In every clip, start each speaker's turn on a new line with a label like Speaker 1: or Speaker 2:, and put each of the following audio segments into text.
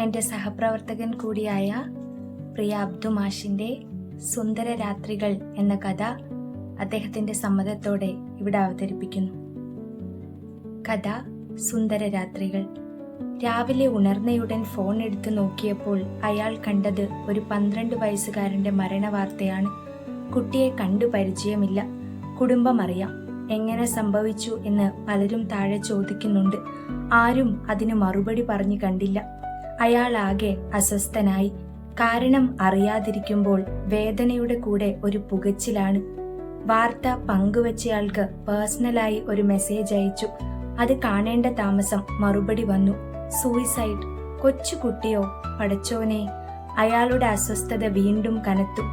Speaker 1: എൻ്റെ സഹപ്രവർത്തകൻ കൂടിയായ പ്രിയ അബ്ദു മാഷിൻ്റെ സുന്ദര രാത്രികൾ എന്ന കഥ അദ്ദേഹത്തിൻ്റെ സമ്മതത്തോടെ ഇവിടെ അവതരിപ്പിക്കുന്നു. കഥ സുന്ദര രാത്രികൾ. രാവിലെ ഉണർന്നയുടൻ ഫോൺ എടുത്ത് നോക്കിയപ്പോൾ അയാൾ കണ്ടത് ഒരു 12 വയസ്സുകാരൻ്റെ മരണവാർത്തയാണ്. കുട്ടിയെ കണ്ടു പരിചയമില്ല, കുടുംബം അറിയാം. എങ്ങനെ സംഭവിച്ചു എന്ന് പലരും താഴെ ചോദിക്കുന്നുണ്ട്. ആരും അതിന് മറുപടി പറഞ്ഞു കണ്ടില്ല. അയാൾ ആകെ അസ്വസ്ഥനായി. കാരണം അറിയാതിരിക്കുമ്പോൾ വേദനയുടെ കൂടെ ഒരു പുകച്ചിലാണ്. വാർത്ത പങ്കുവച്ചയാൾക്ക് പേഴ്സണലായി ഒരു മെസ്സേജ് അയച്ചു. അത് കാണേണ്ട താമസം മറുപടി വന്നു. സൂയിസൈഡ്. കൊച്ചുകുട്ടിയോ? പടച്ചോനെ! അയാളുടെ അസ്വസ്ഥത വീണ്ടും കനത്തു.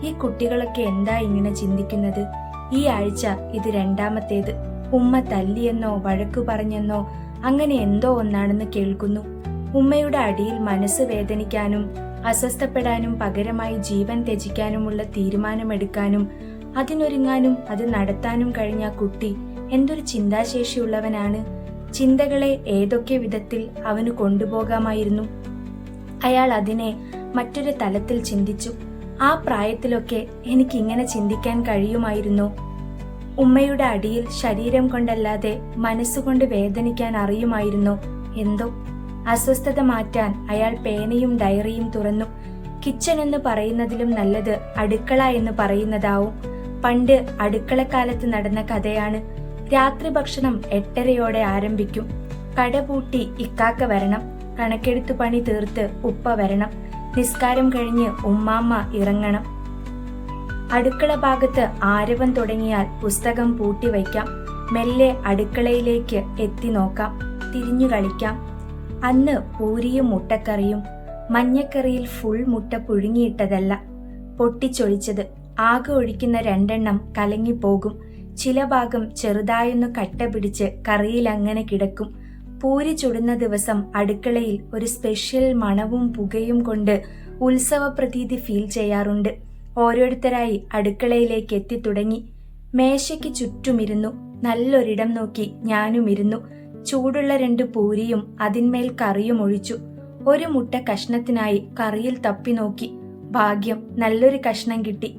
Speaker 1: ഈ കുട്ടികളൊക്കെ എന്താ ഇങ്ങനെ ചിന്തിക്കുന്നത്? ഈ ആഴ്ച ഇത് 2ാമത്തേത്. ഉമ്മ തല്ലിയെന്നോ വഴക്കു പറഞ്ഞെന്നോ അങ്ങനെ എന്തോ ഒന്നാണെന്ന് കേൾക്കുന്നു. ഉമ്മയുടെ അടിയിൽ മനസ്സ് വേദനിക്കാനും അസ്വസ്ഥപ്പെടാനും പകരമായി ജീവൻ ത്യജിക്കാനുമുള്ള തീരുമാനമെടുക്കാനും അതിനൊരുങ്ങാനും അത് നടത്താനും കഴിഞ്ഞ കുട്ടി എന്തൊരു ചിന്താശേഷിയുള്ളവനാണ്! ചിന്തകളെ ഏതൊക്കെ വിധത്തിൽ അവന് കൊണ്ടുപോകാമായിരുന്നു. അയാൾ അതിനെ മറ്റൊരു തലത്തിൽ ചിന്തിച്ചു. ആ പ്രായത്തിലൊക്കെ എനിക്കിങ്ങനെ ചിന്തിക്കാൻ കഴിയുമായിരുന്നോ? ഉമ്മയുടെ അടിയിൽ ശരീരം കൊണ്ടല്ലാതെ മനസ്സുകൊണ്ട് വേദനിക്കാൻ അറിയുമായിരുന്നോ? എന്തോ അസ്വസ്ഥത മാറ്റാൻ അയാൾ പേനയും ഡയറിയും തുറന്നു. കിച്ചൺ എന്ന് പറയുന്നതിലും നല്ലത് അടുക്കള എന്ന് പറയുന്നതാവും. പണ്ട് അടുക്കളക്കാലത്ത് നടന്ന കഥയാണ്. രാത്രി ഭക്ഷണം 8:30 ആരംഭിക്കും. കട പൂട്ടി ഇക്കാക്ക വരണം. കണക്കെടുത്തു പണി തീർത്ത് ഉപ്പ വരണം. നിസ്കാരം കഴിഞ്ഞ് ഉമ്മാമ്മ ഇറങ്ങണം. അടുക്കള ഭാഗത്ത് ആരവം തുടങ്ങിയാൽ പുസ്തകം പൂട്ടി വയ്ക്കാം. മെല്ലെ അടുക്കളയിലേക്ക് എത്തി നോക്കാം. തിരിഞ്ഞു കളിക്കാം. അന്ന് പൂരിയും മുട്ടക്കറിയും. മഞ്ഞക്കറിയിൽ ഫുൾ മുട്ട പുഴുങ്ങിയിട്ടതല്ല, പൊട്ടിച്ചൊഴിച്ചത്. ആകെ ഒഴിക്കുന്ന 2 കലങ്ങിപ്പോകും. ചില ഭാഗം ചെറുതായൊന്ന് കട്ട പിടിച്ച് കറിയിൽ അങ്ങനെ കിടക്കും. പൂരി ചുടുന്ന ദിവസം അടുക്കളയിൽ ഒരു സ്പെഷ്യൽ മണവും പുകയും കൊണ്ട് ഉത്സവ പ്രതീതി ഫീൽ ചെയ്യാറുണ്ട്. ഓരോരുത്തരായി അടുക്കളയിലേക്ക് എത്തിത്തുടങ്ങി. മേശയ്ക്ക് ചുറ്റുമിരുന്നു. നല്ലൊരിടം നോക്കി ഞാനും ഇരുന്നു. ചൂടുള്ള 2 പൂരിയും അതിന്മേൽ കറിയും ഒഴിച്ചു. ഒരു മുട്ട കഷ്ണത്തിനായി കറിയിൽ തപ്പി നോക്കി. ഭാഗ്യം, നല്ലൊരു കഷ്ണം കിട്ടി.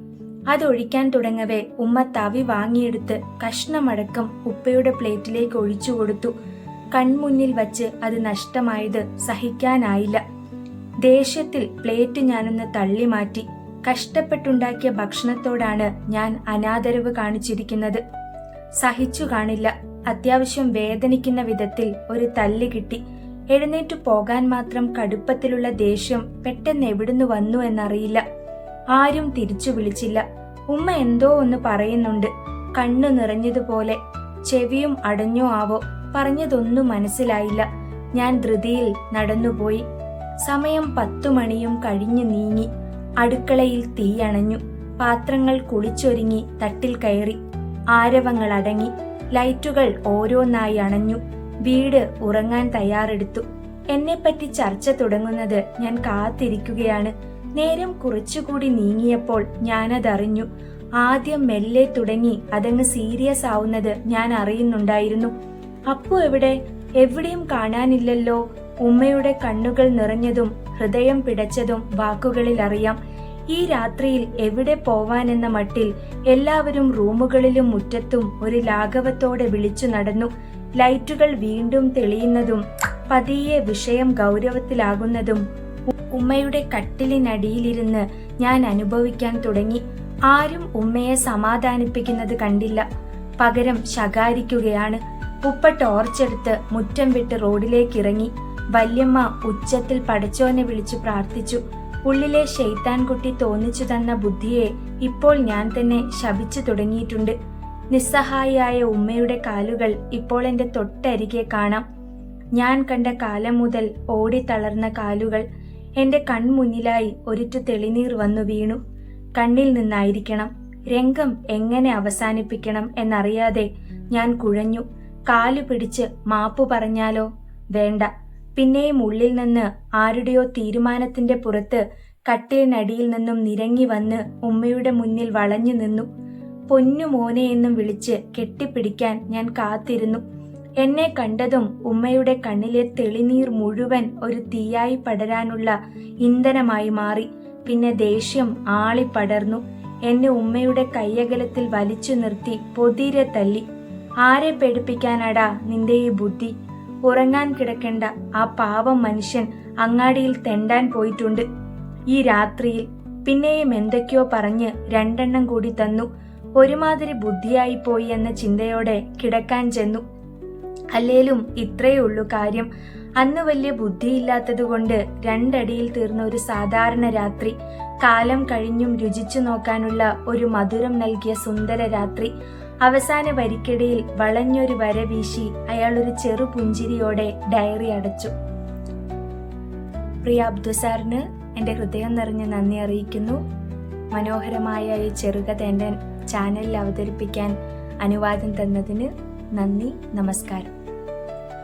Speaker 1: അതൊഴിക്കാൻ തുടങ്ങവേ ഉമ്മ തവി വാങ്ങിയെടുത്ത് കഷ്ണമടക്കം ഉപ്പയുടെ പ്ലേറ്റിലേക്ക് ഒഴിച്ചു കൊടുത്തു. കൺമുന്നിൽ വച്ച് അത് നഷ്ടമായത് സഹിക്കാനായില്ല. ദേഷ്യത്തിൽ പ്ലേറ്റ് ഞാനൊന്ന് തള്ളി മാറ്റി. കഷ്ടപ്പെട്ടുണ്ടാക്കിയ ഭക്ഷണത്തോടാണ് ഞാൻ അനാദരവ് കാണിച്ചിരിക്കുന്നത്. സഹിച്ചു കാണില്ല. അത്യാവശ്യം വേദനിക്കുന്ന വിധത്തിൽ ഒരു തല്ല് കിട്ടി. എഴുന്നേറ്റു പോകാൻ മാത്രം കടുപ്പത്തിലുള്ള ദേഷ്യം പെട്ടെന്ന് എവിടുന്ന് വന്നു എന്നറിയില്ല. ആരും തിരിച്ചു വിളിച്ചില്ല. ഉമ്മ എന്തോ ഒന്ന് പറയുന്നുണ്ട്. കണ്ണു നിറഞ്ഞതുപോലെ. ചെവിയും അടഞ്ഞോ ആവോ, പറഞ്ഞതൊന്നും മനസ്സിലായില്ല. ഞാൻ ധൃതിയിൽ നടന്നുപോയി. സമയം 10 മണിയും കഴിഞ്ഞു നീങ്ങി. അടുക്കളയിൽ തീയണഞ്ഞു. പാത്രങ്ങൾ കുളിച്ചൊരുങ്ങി തട്ടിൽ കയറി. ആരവങ്ങൾ അടങ്ങി. ലൈറ്റുകൾ ഓരോന്നായി അണഞ്ഞു. വീട് ഉറങ്ങാൻ തയ്യാറെടുത്തു. എന്നെപ്പറ്റി ചർച്ച തുടങ്ങുന്നത് ഞാൻ കാത്തിരിക്കുകയാണ്. നേരം കുറച്ചുകൂടി നീങ്ങിയപ്പോൾ ഞാനതറിഞ്ഞു. ആദ്യം മെല്ലെ തുടങ്ങി അതങ്ങ് സീരിയസ് ആവുന്നത് ഞാൻ അറിയുന്നുണ്ടായിരുന്നു. അപ്പു എവിടെ? എവിടെയും കാണാനില്ലല്ലോ. ഉമ്മയുടെ കണ്ണുകൾ നിറഞ്ഞതും ഹൃദയം പിടച്ചതും വാക്കുകളിൽ അറിയാം. ഈ രാത്രിയിൽ എവിടെ പോവാനെന്ന മട്ടിൽ എല്ലാവരും റൂമുകളിലും മുറ്റത്തും ഒരു ലാഘവത്തോടെ വിളിച്ചു നടന്നു. ലൈറ്റുകൾ വീണ്ടും തെളിയുന്നതും പതിയെ വിഷയം ഗൗരവത്തിലാകുന്നതും ഉമ്മയുടെ കട്ടിലിനടിയിലിരുന്ന് ഞാൻ അനുഭവിക്കാൻ തുടങ്ങി. ആരും ഉമ്മയെ സമാധാനിപ്പിക്കുന്നത് കണ്ടില്ല. പകരം ശകാരിക്കുകയാണ്. ഉപ്പ ടോർച്ചെടുത്ത് മുറ്റം വിട്ട് റോഡിലേക്കിറങ്ങി. വല്യമ്മ ഉച്ചത്തിൽ പടച്ചോനെ വിളിച്ചു പ്രാർത്ഥിച്ചു. ഉള്ളിലെ ശൈത്താൻ കുട്ടി തോന്നിച്ചു തന്ന ബുദ്ധിയെ ഇപ്പോൾ ഞാൻ തന്നെ ശപിച്ചു തുടങ്ങിയിട്ടുണ്ട്. നിസ്സഹായിയായ ഉമ്മയുടെ കാലുകൾ ഇപ്പോൾ എൻ്റെ തൊട്ടരികെ കാണാം. ഞാൻ കണ്ട കാലം മുതൽ ഓടിത്തളർന്ന കാലുകൾ. എൻ്റെ കൺമുന്നിലായി ഒരിറ്റു തെളിനീർ വന്നു വീണു. കണ്ണിൽ നിന്നായിരിക്കണം. രംഗം എങ്ങനെ അവസാനിപ്പിക്കണം എന്നറിയാതെ ഞാൻ കുഴഞ്ഞു. കാലു പിടിച്ച് മാപ്പു പറഞ്ഞാലോ? വേണ്ട. പിന്നെയും ഉള്ളിൽ നിന്ന് ആരുടെയോ തീരുമാനത്തിന്റെ പുറത്ത് കട്ടിലിനടിയിൽ നിന്നും നിരങ്ങി വന്ന് ഉമ്മയുടെ മുന്നിൽ വളഞ്ഞു നിന്നു. പൊന്നു മോനെ എന്നും വിളിച്ച് കെട്ടിപ്പിടിക്കാൻ ഞാൻ കാത്തിരുന്നു. എന്നെ കണ്ടതും ഉമ്മയുടെ കണ്ണിലെ തെളിനീർ മുഴുവൻ ഒരു തീയായി പടരാനുള്ള ഇന്ധനമായി മാറി. പിന്നെ ദേഷ്യം ആളിപ്പടർന്നു. എന്നെ ഉമ്മയുടെ കയ്യകലത്തിൽ വലിച്ചു നിർത്തി പൊതിരെ തല്ലി. ആരെ പേടിപ്പിക്കാനാടാ നിന്റെ ഈ ബുദ്ധി? ഉറങ്ങാൻ കിടക്കേണ്ട ആ പാവം മനുഷ്യൻ അങ്ങാടിയിൽ തെണ്ടാൻ പോയിട്ടുണ്ട് ഈ രാത്രിയിൽ. പിന്നെയും എന്തൊക്കെയോ പറഞ്ഞ് 2 എണ്ണം കൂടി തന്നു. ഒരുമാതിരി ബുദ്ധിയായി പോയി എന്ന ചിന്തയോടെ കിടക്കാൻ ചെന്നു. അല്ലേലും ഇത്രയേ ഉള്ളൂ കാര്യം. അന്ന് വലിയ ബുദ്ധിയില്ലാത്തതുകൊണ്ട് 2 അടിയിൽ തീർന്ന ഒരു സാധാരണ രാത്രി. കാലം കഴിഞ്ഞും രുചിച്ചു നോക്കാനുള്ള ഒരു മധുരം നൽകിയ സുന്ദര രാത്രി. അവസാന വരിക്കിടയിൽ വളഞ്ഞൊരു വര വീശി അയാൾ ഒരു ചെറു പുഞ്ചിരിയോടെ ഡയറി അടച്ചു. പ്രിയ അബ്ദു സാറിന് എൻ്റെ ഹൃദയം നിറഞ്ഞ നന്ദി അറിയിക്കുന്നു. മനോഹരമായ ഈ ചെറുകഥ എൻ്റെ ചാനലിൽ അവതരിപ്പിക്കാൻ അനുവാദം തന്നതിന് നന്ദി. നമസ്കാരം.